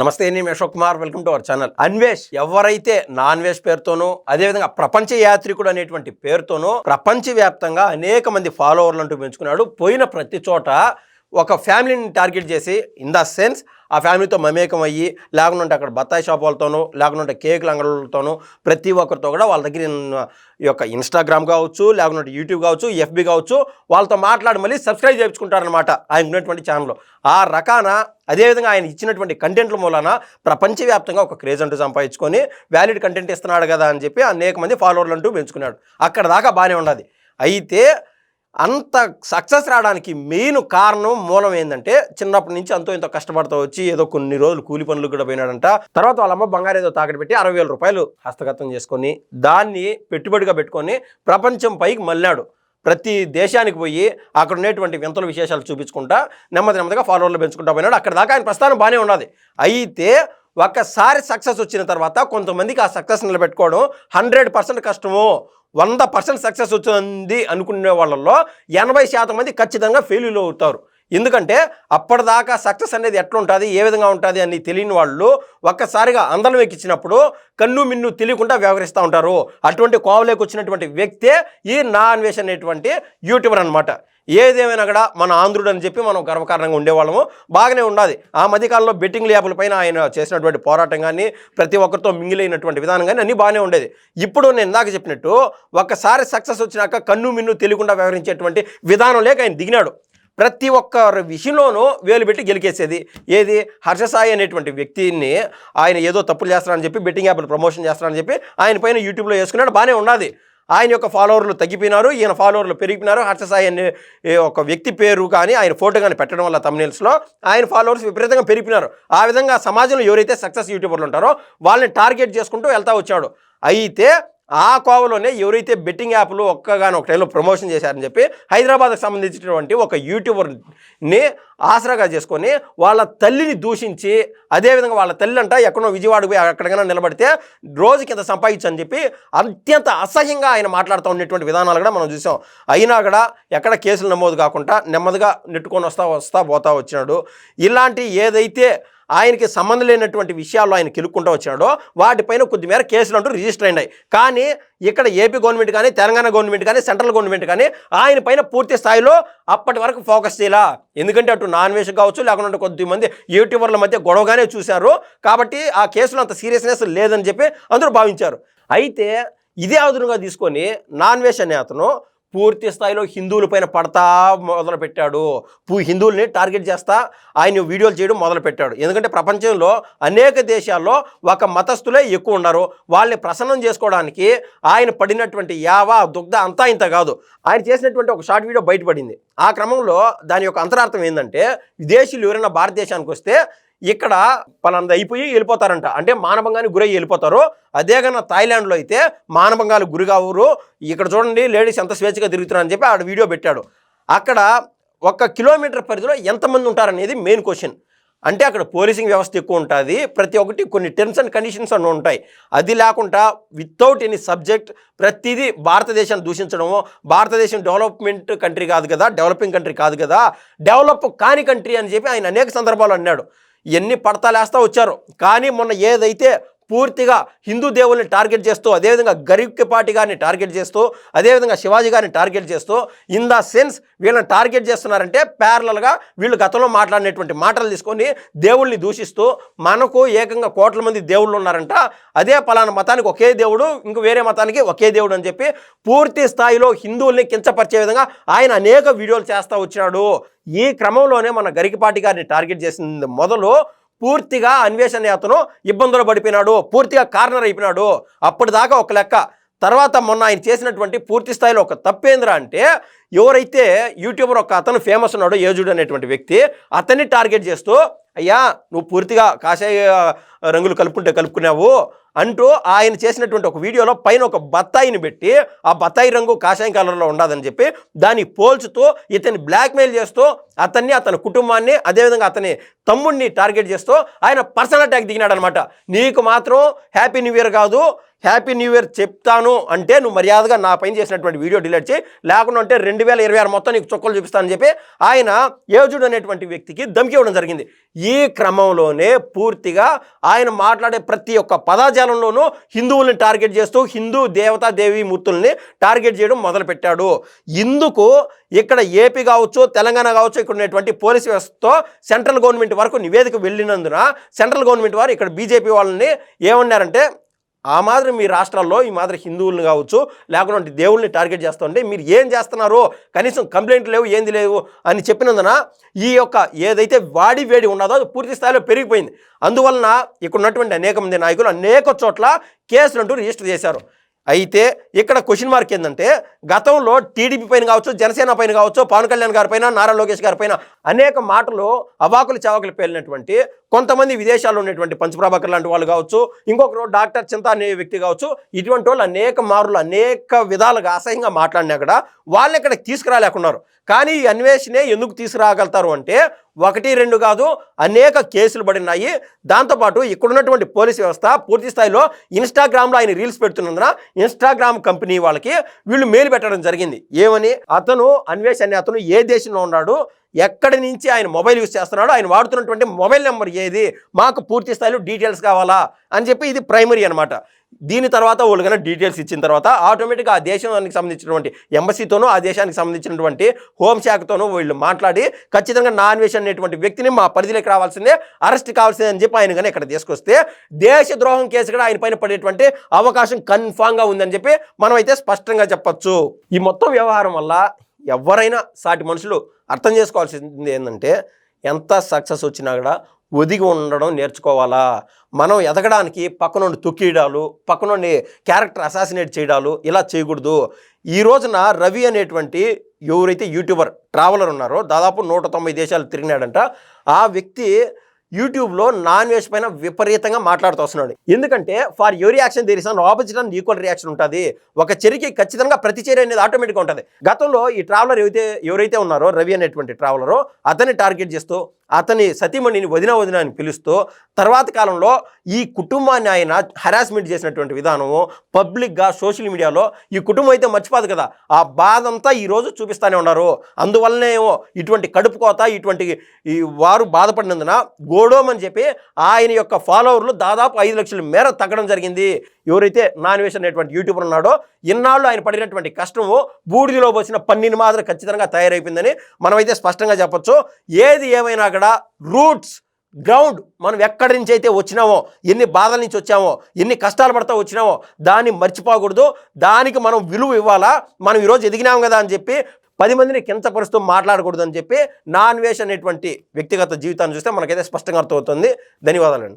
నమస్తే, నేను Ashok Kumar. Welcome to our channel. Anvesh ఎవరైతే నాన్ వేష్ పేరుతోనూ అదేవిధంగా ప్రపంచ యాత్రికుడు అనేటువంటి పేరుతోనూ ప్రపంచవ్యాప్తంగా అనేక మంది ఫాలోవర్లు అంటూ పెంచుకున్నాడు. పోయిన ప్రతి చోట ఒక ఫ్యామిలీని టార్గెట్ చేసి ఇన్ ద సెన్స్ ఆ ఫ్యామిలీతో మమేకం అయ్యి, లేకుంటే అక్కడ బత్తాయి షాప్ వాళ్ళతోనూ, లేకుంటే కేకుల అంగళ్ళతోనూ ప్రతి ఒక్కరితో కూడా వాళ్ళ దగ్గర ఈ యొక్క ఇన్స్టాగ్రామ్ కావచ్చు, లేకుంటే యూట్యూబ్ కావచ్చు, ఎఫ్బి కావచ్చు, వాళ్ళతో మాట్లాడి మళ్ళీ సబ్స్క్రైబ్ చేయించుకుంటారనమాట ఆయన ఉన్నటువంటి ఛానల్లో. ఆ రకాన అదేవిధంగా ఆయన ఇచ్చినటువంటి కంటెంట్ల మూలన ప్రపంచవ్యాప్తంగా ఒక క్రేజ్ అంటూ సంపాదించుకొని వ్యాలిడ్ కంటెంట్ ఇస్తున్నాడు కదా అని చెప్పి అనేక మంది ఫాలోవర్లు అంటూ పెంచుకున్నాడు. అక్కడ దాకా బాగానే ఉన్నది. అయితే అంత సక్సెస్ రావడానికి మెయిన్ కారణం మూలం ఏంటంటే, చిన్నప్పటి నుంచి అంతో ఇంత కష్టపడుతూ వచ్చి ఏదో కొన్ని రోజులు కూలి పనులు కూడా పోయినాడంట. తర్వాత వాళ్ళమ్మ బంగారు ఏదో తాకట్టు పెట్టి 60,000 రూపాయలు హస్తగతం చేసుకొని దాన్ని పెట్టుబడిగా పెట్టుకొని ప్రపంచం పైకి మళ్ళాడు. ప్రతి దేశానికి పోయి అక్కడ ఉన్నటువంటి వింతల విశేషాలు చూపించుకుంటా నెమ్మదిగా ఫాలోవర్లు పెంచుకుంటా పోయినాడు. అక్కడ దాకా ఆయన ప్రస్థానం బాగానే ఉన్నది. అయితే ఒక్కసారి సక్సెస్ వచ్చిన తర్వాత కొంతమందికి ఆ సక్సెస్ నిలబెట్టుకోవడం 100% కష్టము. 100% సక్సెస్ వచ్చింది అనుకునే వాళ్ళల్లో 80% మంది ఖచ్చితంగా ఫెయిల్యూర్ అవుతారు. ఎందుకంటే అప్పటిదాకా సక్సెస్ అనేది ఎట్లా ఉంటుంది, ఏ విధంగా ఉంటుంది అని తెలియని వాళ్ళు ఒక్కసారిగా అందలం ఎక్కించినప్పుడు కన్ను మిన్ను తెలియకుండా వ్యవహరిస్తూ ఉంటారు. అటువంటి కోవలోకి వచ్చినటువంటి వ్యక్తే ఈ నా అన్వేష్ అనేటువంటి యూట్యూబర్ అనమాట. ఏదేమైనా కూడా మన ఆంధ్రుడు అని చెప్పి మనం గర్వకారణంగా ఉండేవాళ్ళము, బాగానే ఉన్నది. ఆ మధ్యకాలంలో బెట్టింగ్ యాప్ల పైన ఆయన చేసినటువంటి పోరాటం కానీ, ప్రతి ఒక్కరితో మింగిలైనటువంటి విధానం కానీ అన్నీ బాగానే ఉండేది. ఇప్పుడు నేను ఇందాక చెప్పినట్టు ఒక్కసారి సక్సెస్ వచ్చినాక కన్ను మిన్ను తెలియకుండా వ్యవహరించేటువంటి విధానం లేక ఆయన దిగినాడు. ప్రతి ఒక్క విషయంలోనూ వేలు పెట్టి గెలికేసేది. ఏది హర్షసాయి అనేటువంటి వ్యక్తిని ఆయన ఏదో తప్పులు చేస్తారని చెప్పి బెట్టింగ్ యాప్లు ప్రమోషన్ చేస్తారని చెప్పి ఆయన పైన యూట్యూబ్లో వేసుకున్నాడు, బాగానే ఉన్నది. ఆయన యొక్క ఫాలోవర్లు తగ్గిపోయినారు, ఈయన ఫాలోవర్లు పెరిగిపోయినారు. హర్షసాయి అనే ఒక వ్యక్తి పేరు కానీ ఆయన ఫోటో కానీ పెట్టడం వల్ల తమ్నెయిల్స్లో ఆయన ఫాలోవర్స్ విపరీతంగా పెరిగిపోయినారు. ఆ విధంగా సమాజంలో ఎవరైతే సక్సెస్ యూట్యూబర్లు ఉంటారో వాళ్ళని టార్గెట్ చేసుకుంటూ వెళ్తూ వచ్చాడు. అయితే ఆ కోవలోనే ఎవరైతే బెట్టింగ్ యాప్లు ఒక టైంలో ప్రమోషన్ చేశారని చెప్పి హైదరాబాద్కి సంబంధించినటువంటి ఒక యూట్యూబర్ని ఆసరాగా చేసుకొని వాళ్ళ తల్లిని దూషించి, అదేవిధంగా వాళ్ళ తల్లి అంట ఎక్కడో విజయవాడకు పోయి అక్కడికైనా నిలబడితే రోజుకి ఇంత సంపాదించని చెప్పి అత్యంత అసహ్యంగా ఆయన మాట్లాడుతూ ఉండేటువంటి విధానాలు కూడా మనం చూసాం. అయినా కూడా ఎక్కడ కేసులు నమోదు కాకుండా నెమ్మదిగా నెట్టుకొని వస్తా వచ్చినాడు. ఇలాంటి ఏదైతే ఆయనకి సంబంధం లేనటువంటి విషయాల్లో ఆయన కెలుక్కుంటూ వచ్చాడో వాటిపైన కొద్దిమేర కేసులు అంటూ రిజిస్టర్ అయినాయి. కానీ ఇక్కడ ఏపీ గవర్నమెంట్ కానీ, తెలంగాణ గవర్నమెంట్ కానీ, సెంట్రల్ గవర్నమెంట్ కానీ ఆయన పైన పూర్తి స్థాయిలో అప్పటి వరకు ఫోకస్ చేయాలా. ఎందుకంటే అటు నాన్ వేష్ కావచ్చు, లేకుంటే కొద్దిమంది యూట్యూబర్ల మధ్య గొడవగానే చూశారు. కాబట్టి ఆ కేసులో అంత సీరియస్నెస్ లేదని చెప్పి అందరూ భావించారు. అయితే ఇదే ఆధునంగా తీసుకొని నాన్ వేష్ అనే అతను పూర్తి స్థాయిలో హిందువుల పైన పడతా మొదలుపెట్టాడు. హిందువుల్ని టార్గెట్ చేస్తా ఆయన వీడియోలు చేయడం మొదలుపెట్టాడు. ఎందుకంటే ప్రపంచంలో అనేక దేశాల్లో ఒక మతస్థులే ఎక్కువ ఉన్నారు. వాళ్ళని ప్రసన్నం చేసుకోవడానికి ఆయన పడినటువంటి దుగ్ధ అంతా ఇంత కాదు. ఆయన చేసినటువంటి ఒక షార్ట్ వీడియో బయటపడింది. ఆ క్రమంలో దాని యొక్క అంతరార్థం ఏంటంటే, విదేశీయులు ఎవరైనా భారతదేశానికి వస్తే ఇక్కడ పలానా అయిపోయి వెళ్ళిపోతారంట, అంటే మానభంగానికి గురయ్యి వెళ్ళిపోతారు. అదే కన్నా థాయిలాండ్లో అయితే మానభంగాలకు గురి కావురు. ఇక్కడ చూడండి లేడీస్ ఎంత స్వేచ్ఛగా తిరుగుతున్నారు అని చెప్పి ఆడ వీడియో పెట్టాడు. అక్కడ 1 కిలోమీటర్ పరిధిలో ఎంతమంది ఉంటారనేది మెయిన్ క్వశ్చన్. అంటే అక్కడ పోలీసింగ్ వ్యవస్థ ఎక్కువ ఉంటుంది, ప్రతి ఒక్కటి కొన్ని టర్మ్స్ అండ్ కండిషన్స్ అన్నీ ఉంటాయి. అది లేకుండా వితౌట్ ఎనీ సబ్జెక్ట్ ప్రతిదీ భారతదేశాన్ని దూషించడము, భారతదేశం డెవలప్మెంట్ కంట్రీ కాదు కదా, డెవలపింగ్ కంట్రీ కాదు కదా, డెవలప్ కాని కంట్రీ అని చెప్పి ఆయన అనేక సందర్భాలు అన్నాడు. ఇవన్నీ పడతాలేస్తా వచ్చారు. కానీ మొన్న ఏదైతే పూర్తిగా హిందూ దేవుల్ని టార్గెట్ చేస్తూ, అదేవిధంగా గరీబ్ కిపాటి గారిని టార్గెట్ చేస్తూ, అదేవిధంగా శివాజీ గారిని టార్గెట్ చేస్తూ, ఇన్ ద సెన్స్ వీళ్ళని టార్గెట్ చేస్తున్నారంటే ప్యారలల్గా వీళ్ళు గతంలో మాట్లాడినటువంటి మాటలు తీసుకొని దేవుళ్ళని దూషిస్తూ, మనకు ఏకంగా కోట్ల మంది దేవుళ్ళు ఉన్నారంట, అదే పలానా మతానికి ఒకే దేవుడు, ఇంక వేరే మతానికి ఒకే దేవుడు అని చెప్పి పూర్తి స్థాయిలో హిందువుల్ని కించపరిచే విధంగా ఆయన అనేక వీడియోలు చేస్తూ వచ్చాడు. ఈ క్రమంలోనే మన గరికపాటి గారిని టార్గెట్ చేసింది మొదలు పూర్తిగా అన్వేష్ అనే అతను ఇబ్బందులు పడిపోయినాడు, పూర్తిగా కార్నర్ అయిపోయినాడు. అప్పటిదాకా ఒక లెక్క. తర్వాత మొన్న ఆయన చేసినటువంటి పూర్తి స్థాయిలో ఒక తప్పేంద్రా అంటే, ఎవరైతే యూట్యూబర్ ఒక అతను ఫేమస్ ఉన్నాడో ఏజుడు అనేటువంటి వ్యక్తి, అతన్ని టార్గెట్ చేస్తూ, అయ్యా నువ్వు పూర్తిగా కాషాయ రంగులు కలుపుకున్నావు, అంటూ ఆయన చేసినటువంటి ఒక వీడియోలో పైన ఒక బత్తాయిని పెట్టి ఆ బత్తాయి రంగు కాషాయం కలర్లో ఉండదని చెప్పి దాన్ని పోల్చుతూ ఇతన్ని బ్లాక్మెయిల్ చేస్తూ అతని కుటుంబాన్ని అదేవిధంగా అతని తమ్ముడిని టార్గెట్ చేస్తూ ఆయన పర్సనల్ అటాక్ దిగినాడు అనమాట. నీకు మాత్రం హ్యాపీ న్యూ ఇయర్ కాదు, హ్యాపీ న్యూ ఇయర్ చెప్తాను అంటే నువ్వు మర్యాదగా నా పైన చేసినటువంటి వీడియో డిలీట్ చేయి, లేకుండా అంటే 2026 మొత్తం నీకు చొక్కలు చూపిస్తానని చెప్పి ఆయన ఏజుడు అనేటువంటి వ్యక్తికి ధమ్కి ఇవ్వడం జరిగింది. ఈ క్రమంలోనే పూర్తిగా ఆయన మాట్లాడే ప్రతి ఒక్క పదాజాలంలోనూ హిందువుల్ని టార్గెట్ చేస్తూ హిందూ దేవతా దేవీ మూర్తుల్ని టార్గెట్ చేయడం మొదలుపెట్టాడు. ఇందుకు ఇక్కడ ఏపీ కావచ్చు, తెలంగాణ కావచ్చు, ఇక్కడ ఉన్నటువంటి పోలీసు వ్యవస్థతో సెంట్రల్ గవర్నమెంట్ వరకు నివేదిక వెళ్ళినందున సెంట్రల్ గవర్నమెంట్ వారు ఇక్కడ బీజేపీ వాళ్ళని ఏమన్నారంటే, ఆ మాదిరి మీ రాష్ట్రాల్లో ఈ మాదిరి హిందువులను కావచ్చు లేకుంటే దేవుళ్ళని టార్గెట్ చేస్తూ ఉంటే మీరు ఏం చేస్తున్నారో కనీసం కంప్లైంట్లు లేవు, ఏంది లేవు అని చెప్పినందున ఈ యొక్క ఏదైతే వాడి వేడి ఉన్నదో అది పూర్తి స్థాయిలో పెరిగిపోయింది. అందువలన ఇక్కడ ఉన్నటువంటి అనేక మంది నాయకులు అనేక చోట్ల కేసులంటూ రిజిస్టర్ చేశారు. అయితే ఇక్కడ క్వశ్చన్ మార్క్ ఏంటంటే, గతంలో టీడీపీ పైన కావచ్చు, జనసేన పైన కావచ్చు, పవన్ కళ్యాణ్ గారి పైన, నారా లోకేష్ గారి పైన అనేక మాటలు అవాకులు చవాకులు పేలినటువంటి కొంతమంది విదేశాల్లో ఉన్నటువంటి పంచప్రభాకర్ లాంటి వాళ్ళు కావచ్చు, ఇంకొకరు డాక్టర్ చింత అనే వ్యక్తి కావచ్చు, ఇటువంటి వాళ్ళు అనేక మారులు అనేక విధాలుగా అసహ్యంగా మాట్లాడినా కూడా వాళ్ళని ఇక్కడికి తీసుకురాలేకున్నారు. కానీ ఈ అన్వేషణే ఎందుకు తీసుకురాగలుగుతారు అంటే, 1, 2 కాదు అనేక కేసులు పడినాయి. దాంతోపాటు ఇక్కడున్నటువంటి పోలీస్ వ్యవస్థ పూర్తి స్థాయిలో ఇన్స్టాగ్రామ్లో ఆయన రీల్స్ పెడుతున్నందున ఇన్స్టాగ్రామ్ కంపెనీ వాళ్ళకి వీళ్ళు మెయిల్ పెట్టడం జరిగింది. ఏమని, అతను అన్వేష్ అనే అతను ఏ దేశంలో ఉన్నాడు, ఎక్కడి నుంచి ఆయన మొబైల్ యూజ్ చేస్తున్నాడు, ఆయన వాడుతున్నటువంటి మొబైల్ నెంబర్ ఏది, మాకు పూర్తి స్థాయిలో డీటెయిల్స్ కావాలా అని చెప్పి ఇది ప్రైమరీ అనమాట. దీని తర్వాత వాళ్ళు కన్నా డీటెయిల్స్ ఇచ్చిన తర్వాత ఆటోమేటిక్గా ఆ దేశానికి సంబంధించినటువంటి ఎంబసీతోనూ ఆ దేశానికి సంబంధించినటువంటి హోంశాఖతోనూ వీళ్ళు మాట్లాడి ఖచ్చితంగా నా అన్వేషణ అనేటువంటి వ్యక్తిని మా పరిధిలోకి రావాల్సిందే, అరెస్ట్ కావాల్సిందే అని చెప్పి ఆయన కానీ ఇక్కడ తీసుకొస్తే దేశద్రోహం కేసు కూడా ఆయన పైన పడేటువంటి అవకాశం కన్ఫామ్గా ఉందని చెప్పి మనం అయితే స్పష్టంగా చెప్పచ్చు. ఈ మొత్తం వ్యవహారం వల్ల ఎవరైనా సాటి మనుషులు అర్థం చేసుకోవాల్సింది ఏంటంటే, ఎంత సక్సెస్ వచ్చినా కూడా ఒదిగి ఉండడం నేర్చుకోవాలా. మనం ఎదగడానికి పక్కనుండి తొక్కియడాలు, పక్కనుండి క్యారెక్టర్ అసాసినేట్ చేయడాలు ఇలా చేయకూడదు. ఈ రోజున రవి అనేటువంటి ఎవరైతే యూట్యూబర్ ట్రావెలర్ ఉన్నారో దాదాపు 190 దేశాలు తిరిగినాడంట. ఆ వ్యక్తి యూట్యూబ్లో నాన్ వెజ్ పైన విపరీతంగా మాట్లాడుతూ వస్తున్నాడు. ఎందుకంటే for every action there is an opposite and equal reaction ఉంటుంది. ఒక చర్యకి ఖచ్చితంగా ప్రతి చర్య అనేది ఆటోమేటిక్గా ఉంటుంది. గతంలో ఈ ట్రావెలర్ ఎవరైతే ఉన్నారో రవి అనేటువంటి ట్రావెలరు అతన్ని టార్గెట్ చేస్తూ అతని సతీమణిని వదిన అని పిలుస్తూ తర్వాత కాలంలో ఈ కుటుంబాన్ని ఆయన హెరాస్మెంట్ చేసినటువంటి విధానము పబ్లిక్గా సోషల్ మీడియాలో ఈ కుటుంబం అయితే మర్చిపోదు కదా, ఆ బాధ అంతా ఈరోజు చూపిస్తూనే ఉన్నారు. అందువల్లనే ఇటువంటి కడుపు కోత ఇటువంటి ఈ వారు బాధపడినందున గోడోమ్ అని చెప్పి ఆయన యొక్క ఫాలోవర్లు దాదాపు 5 లక్షల మేర తగ్గడం జరిగింది. ఎవరైతే నాన్ వెజ్ అనేటువంటి యూట్యూబర్ ఉన్నాడో ఇన్నాళ్ళు ఆయన పడినటువంటి కష్టము బూడిదిలో పోసిన పన్నీని మాత్రం ఖచ్చితంగా తయారైపోయిందని మనమైతే స్పష్టంగా చెప్పొచ్చు. ఏది ఏమైనా కూడా రూట్స్ గ్రౌండ్ మనం ఎక్కడి నుంచి అయితే వచ్చినామో, ఎన్ని బాధల నుంచి వచ్చామో, ఎన్ని కష్టాలు పడతా వచ్చినామో దాన్ని మర్చిపోకూడదు. దానికి మనం విలువ ఇవ్వాలా. మనం ఈరోజు ఎదిగినాం కదా అని చెప్పి 10 మందిని కించపరుస్తూ మాట్లాడకూడదు అని చెప్పి నాన్ వెజ్ అనేటువంటి వ్యక్తిగత జీవితాన్ని చూస్తే మనకైతే స్పష్టంగా అర్థమవుతుంది. ధన్యవాదాలండి.